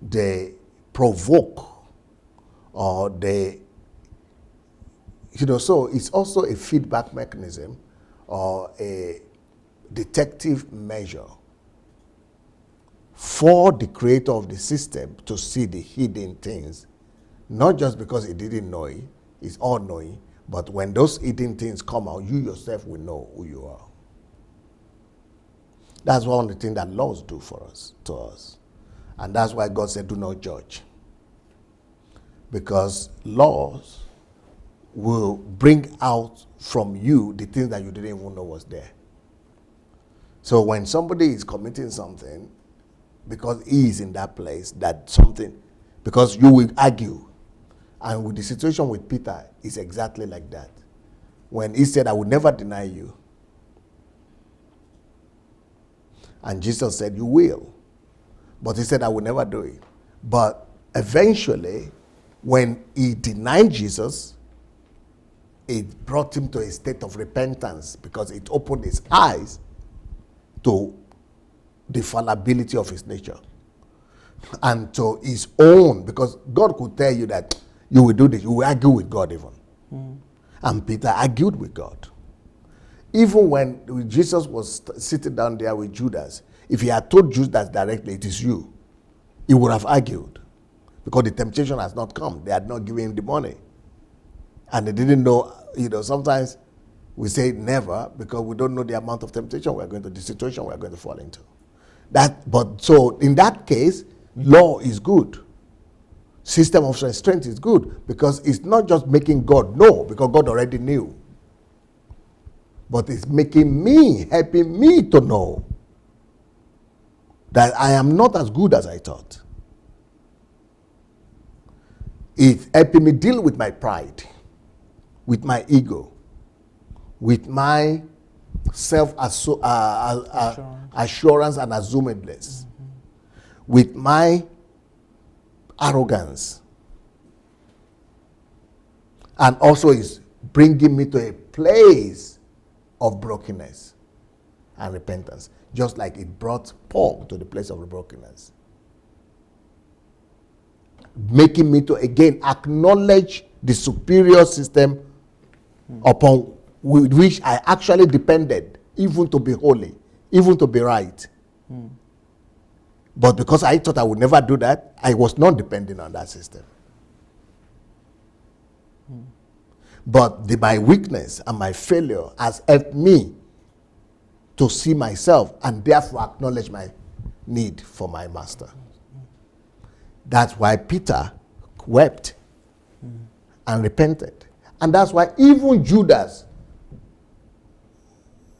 They provoke, or they, so it's also a feedback mechanism or a detective measure for the creator of the system to see the hidden things, not just because he didn't know it, he's all knowing, but when those hidden things come out, you yourself will know who you are. That's one of the things that laws do for us, to us. And that's why God said, do not judge. Because laws will bring out from you the things that you didn't even know was there. So when somebody is committing something, because he is in that place, that something, because you will argue. And with the situation with Peter, it's exactly like that. When he said, I will never deny you. And Jesus said, you will. But he said, I will never do it. But eventually, when he denied Jesus, it brought him to a state of repentance because it opened his eyes to the fallibility of his nature and to his own, because God could tell you that you will do this, you will argue with God even. And Peter argued with God. Even when Jesus was sitting down there with Judas, if he had told Judas directly, it is you, he would have argued because the temptation has not come. They had not given him the money. And they didn't know, sometimes we say never because we don't know the amount of temptation we're going to, the situation we're going to fall into. So in that case, law is good. System of restraint is good because it's not just making God know, because God already knew. But it's helping me to know that I am not as good as I thought. It's helping me deal with my pride, with my ego, with my assurance and assumedness, with my arrogance. And also is bringing me to a place of brokenness and repentance, just like it brought Paul to the place of brokenness. Making me to again acknowledge the superior system upon which I actually depended, even to be holy, even to be right. But because I thought I would never do that, I was not depending on that system. But my weakness and my failure has helped me to see myself and therefore acknowledge my need for my master. That's why Peter wept and repented. And that's why even Judas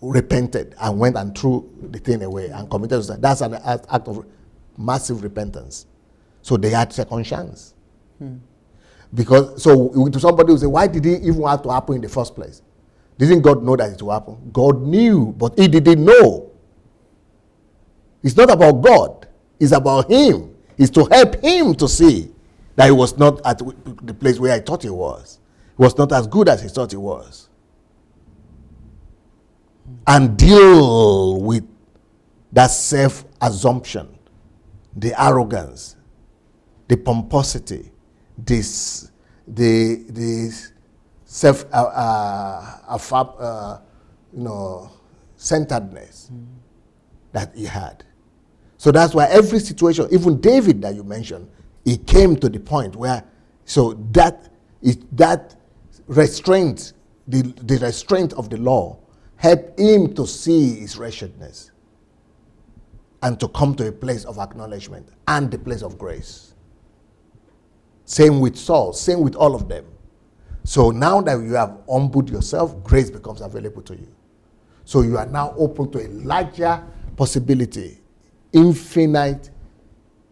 repented and went and threw the thing away and committed suicide. That's an act of massive repentance. So they had second chance. Because, so to somebody who say, why did it even have to happen in the first place? Didn't God know that it would happen? God knew, but he didn't know. It's not about God. It's about him. It's to help him to see that he was not at the place where I thought he was. He was not as good as he thought he was. And deal with that self-assumption, the arrogance, the pomposity, the self centeredness that he had. So that's why every situation, even David that you mentioned, he came to the point where, so that restraint, the restraint of the law helped him to see his wretchedness and to come to a place of acknowledgement and the place of grace. Same with Saul, same with all of them. So now that you have humbled yourself, grace becomes available to you. So you are now open to a larger possibility, infinite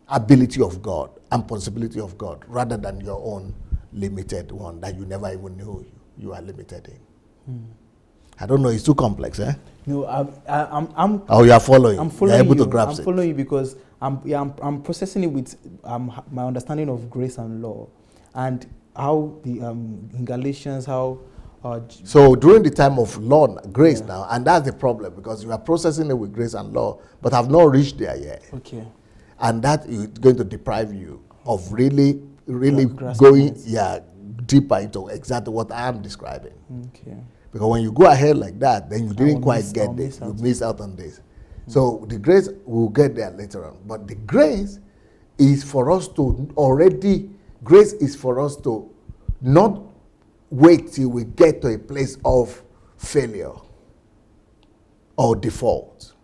ability of God and possibility of God, rather than your own limited one that you never even knew you are limited in. I don't know, it's too complex, eh? No, I'm oh, you are following. I'm following You're able you. to grasp I'm following you because I'm processing it with my understanding of grace and law, and how the in Galatians how. So during the time of law, grace now, and that's the problem, because you are processing it with grace and law, but have not reached there yet. Okay. And that is going to deprive you of really going deeper into exactly what I am describing. Okay. Because when you go ahead like that, then you didn't quite get this. You miss out on this. So the grace, we'll get there later on. But the grace is for us to grace is for us to not wait till we get to a place of failure or default.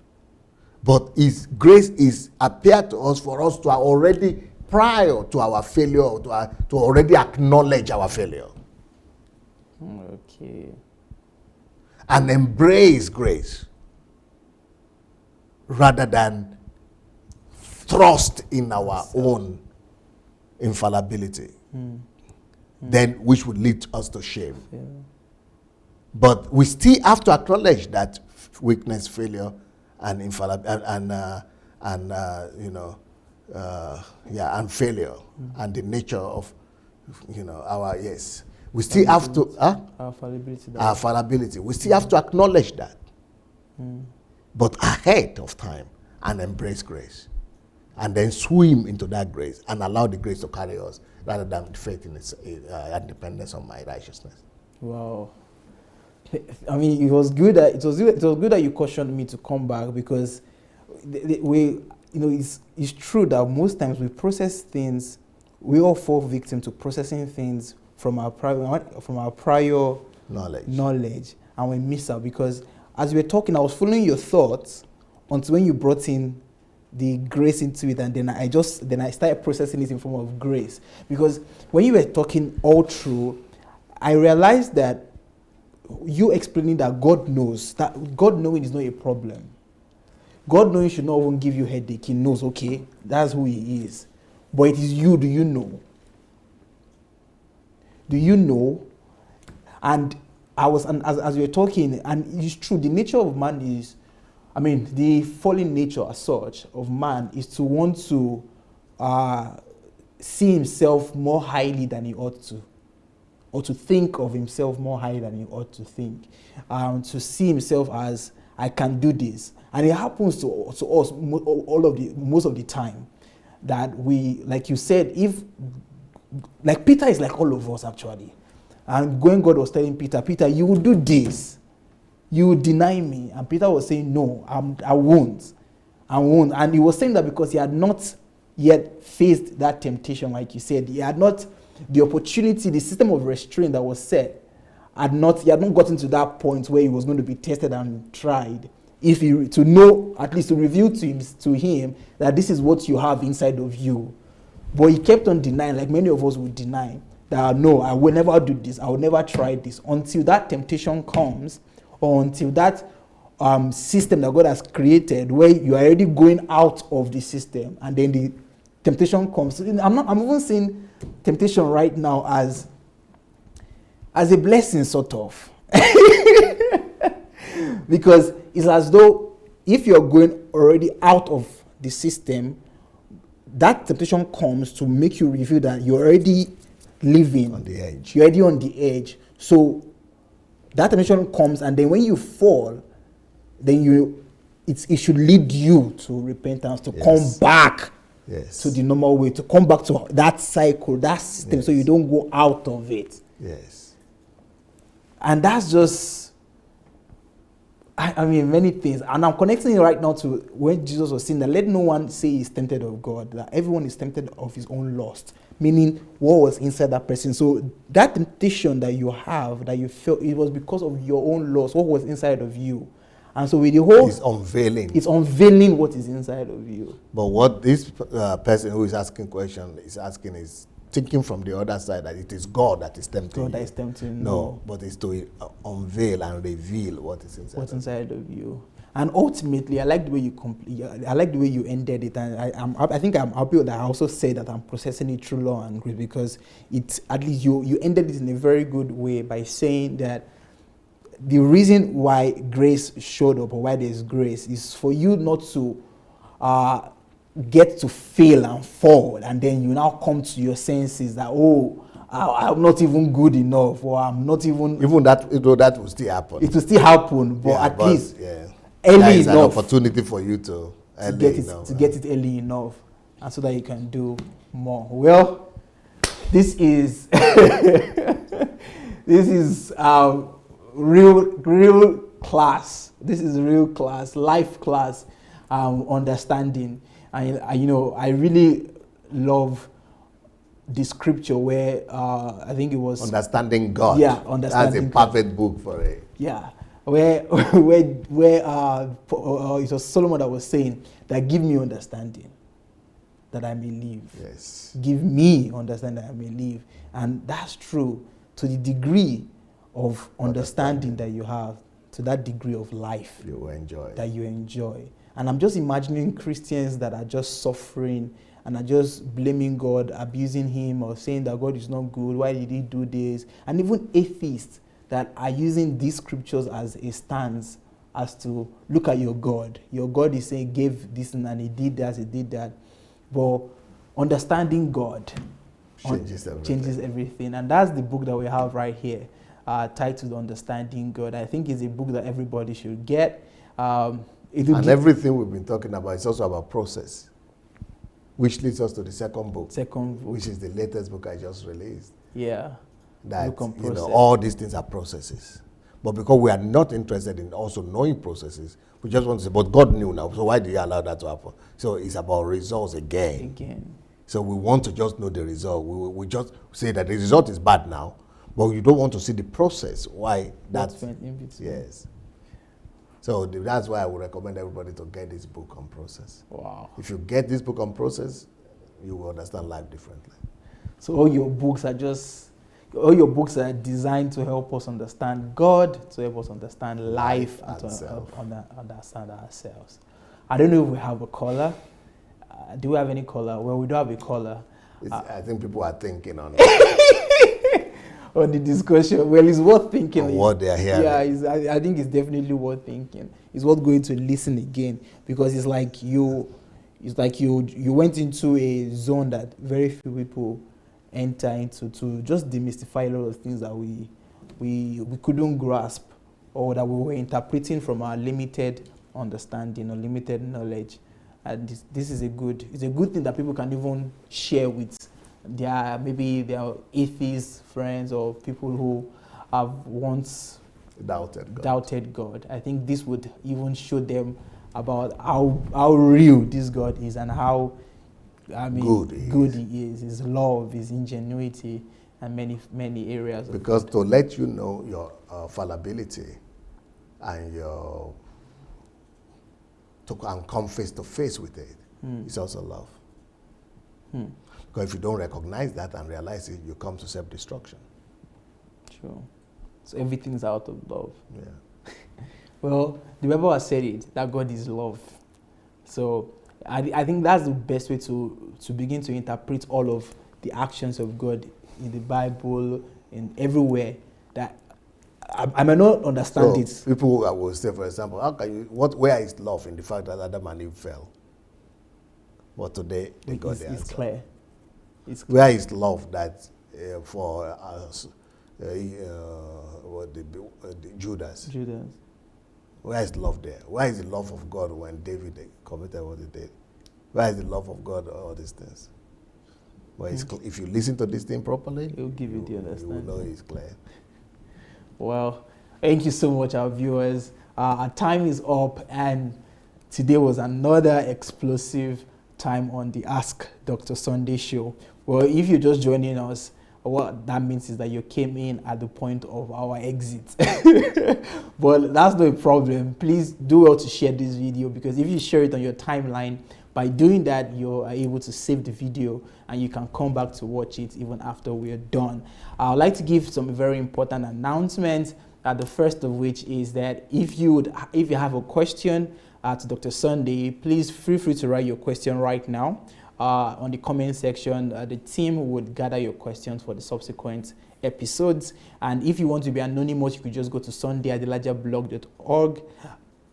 But grace is appeared to us for us to already, prior to our failure, to already acknowledge our failure. Okay. And embrace grace rather than thrust in our own infallibility, then which would lead us to shame. Yeah. But we still have to acknowledge that weakness, failure, and infallibility, and failure, and the nature of, our we still have to our fallibility. We still have to acknowledge that, but ahead of time, and embrace grace, and then swim into that grace and allow the grace to carry us, rather than faith in its dependence on my righteousness. Wow. I mean, it was good that you cautioned me to come back, because it's true that most times we process things, we all fall victim to processing things from our prior knowledge, and we miss out. Because as we were talking, I was following your thoughts until when you brought in the grace into it, and then I started processing it in form of grace. Because when you were talking all through, I realized that you explaining that God knows, that God knowing is not a problem. God knowing should not even give you headache. He knows, okay, that's who he is. But it is you, do you know? Do you know? And as we were talking, and it's true, the nature of man is, the fallen nature as such of man is to want to see himself more highly than he ought to, or to think of himself more highly than he ought to think, to see himself as, I can do this. And it happens to us most of the time that we, like you said, like Peter is like all of us actually. And when God was telling Peter, you will do this. You will deny me. And Peter was saying, no, I won't. And he was saying that because he had not yet faced that temptation, like you said. He had not, the opportunity, the system of restraint that was set, he had not gotten to that point where he was going to be tested and tried. To know, at least to reveal to him that this is what you have inside of you. But he kept on denying, like many of us would deny, that no, I will never do this, I will never try this, until that temptation comes, or until that system that God has created, where you are already going out of the system, and then the temptation comes. I'm even seeing temptation right now as a blessing, sort of. Because it's as though if you're going already out of the system, that temptation comes to make you reveal that you're already living on the edge. You're already on the edge. So that temptation comes, and then when you fall, then it should lead you to repentance, to come back to the normal way, to come back to that cycle, that system, so you don't go out of it. Yes. And that's just, many things. And I'm connecting it right now to when Jesus was saying that let no one say he's tempted of God, that everyone is tempted of his own lust, meaning what was inside that person. So that temptation that you have, that you felt, it was because of your own lust, what was inside of you. And so with the whole... It's unveiling. It's unveiling what is inside of you. But what this person who is asking question is asking is thinking from the other side, that it is God that is tempting God you. that is tempting. No, but it's to unveil and reveal what is inside. What's inside of you. And ultimately, I like the way you ended it, and I think I'm happy that I also say that I'm processing it through law and grace, because it's, at least you ended it in a very good way by saying that the reason why grace showed up, or why there's grace, is for you not to get to fail and fall, and then you now come to your senses that, I'm not even good enough, or I'm not even that, that will still happen. It will still happen, but at least early there is enough, an opportunity for you to get it early enough, and so that you can do more. Well, this is real class. This is real class, life class, understanding. I really love the scripture where I think it was understanding God. Yeah, understanding. That's a perfect book for it. Yeah, where it was Solomon that was saying that, give me understanding that I may live. Yes. Give me understanding that I may live. And that's true to the degree of understanding that you have, to that degree of life you will enjoy. That you enjoy. And I'm just imagining Christians that are just suffering and are just blaming God, abusing him, or saying that God is not good, why did he do this? And even atheists that are using these scriptures as a stance as to look at your God. Your God is saying, gave this and he did that, he did that. But understanding God changes everything. And that's the book that we have right here, titled Understanding God. I think it's a book that everybody should get. And everything we've been talking about is also about process, which leads us to the second book, which is the latest book I just released. Yeah. That, all these things are processes. But because we are not interested in also knowing processes, we just want to say, but God knew now, so why do you allow that to happen? So it's about results again. So we want to just know the result. We just say that the result is bad now, but you don't want to see the process, why that's... Yes. So that's why I would recommend everybody to get this book on process. Wow. If you get this book on process, you will understand life differently. So all your books are designed to help us understand God, to help us understand life, and to understand ourselves. I don't know if we have a caller. Do we have any caller? Well, we don't have a caller. I think people are thinking on on the discussion. Well, it's worth thinking. On what they are hearing. Yeah, I think it's definitely worth thinking. It's worth going to listen again, because it's like you went into a zone that very few people enter into, to just demystify a lot of things that we couldn't grasp, or that we were interpreting from our limited understanding or limited knowledge. And this is a good thing that people can even share with their atheist friends or people who have once doubted God. I think this would even show them about how real this God is, and how good he is, his love, his ingenuity, and many areas. Because to let you know your fallibility and and come face to face with it is also love. Because if you don't recognize that and realize it, you come to self-destruction. Sure. So everything's out of love. Yeah. Well, the Bible has said it, that God is love. So I think that's the best way to begin to interpret all of the actions of God in the Bible, in everywhere. That I may not understand it. People will say, for example, where is love in the fact that Adam and Eve fell? But today they got the answer. It's clear. Where is love that for us, Judas? Where is love there? Where is the love of God when David committed what he did? Where is the love of God, all these things? Well, if you listen to this thing properly, it will give you the understanding. You will know it's clear. Well, thank you so much, our viewers. Our time is up, and today was another explosive time on the Ask Dr. Sunday show. Well, if you're just joining us, what that means is that you came in at the point of our exit. But that's no problem. Please do well to share this video, because if you share it on your timeline, by doing that, you are able to save the video and you can come back to watch it even after we're done. I would like to give some very important announcements. The first of which is that if you have a question to Dr. Sunday, please feel free to write your question right now on the comment section. The team would gather your questions for the subsequent episodes. And if you want to be anonymous, you could just go to sundayadelajablog.org.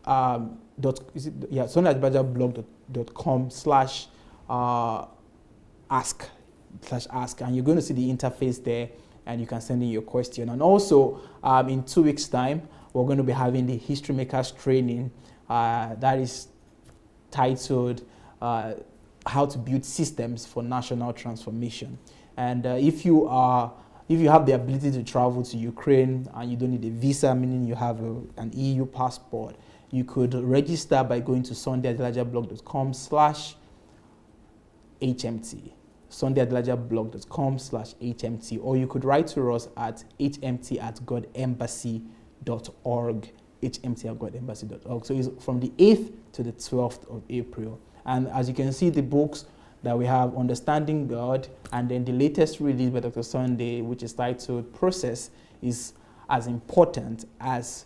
sundayadelajablog.com/ask, and you're going to see the interface there, and you can send in your question. And also, in 2 weeks' time, we're going to be having the History Makers training that is titled How to Build Systems for National Transformation. And if you have the ability to travel to Ukraine and you don't need a visa, meaning you have an EU passport, you could register by going to sundayadelajablog.com/HMT. sundayadelajablog.com/HMT, or you could write to us at hmt@godembassy.org. hmt@godembassy.org. So it's from the 8th to the 12th of April. And as you can see, the books that we have, Understanding God, and then the latest release by Dr. Sunday, which is titled Process, is as important as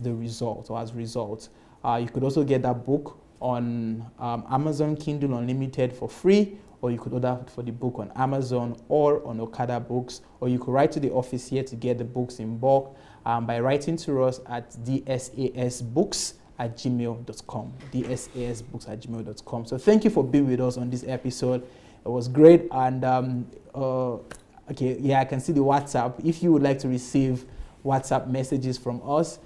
the result, or as results. You could also get that book on Amazon Kindle Unlimited for free, or you could order for the book on Amazon or on Okada Books, or you could write to the office here to get the books in bulk by writing to us at dsasbooks@gmail.com. dsasbooks@gmail.com. So thank you for being with us on this episode. It was great. And okay, yeah, I can see the WhatsApp. If you would like to receive WhatsApp messages from us,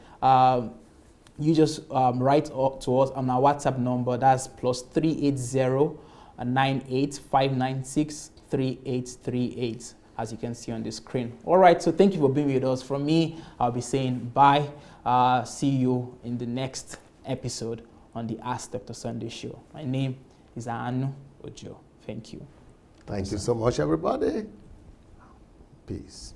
you just write to us on our WhatsApp number. That's +380 98 3838, as you can see on the screen. All right, so thank you for being with us. From me, I'll be saying bye. See you in the next episode on the Ask Dr. Sunday show. My name is Anu Ojo. Thank you. Thank you so much, everybody. Peace.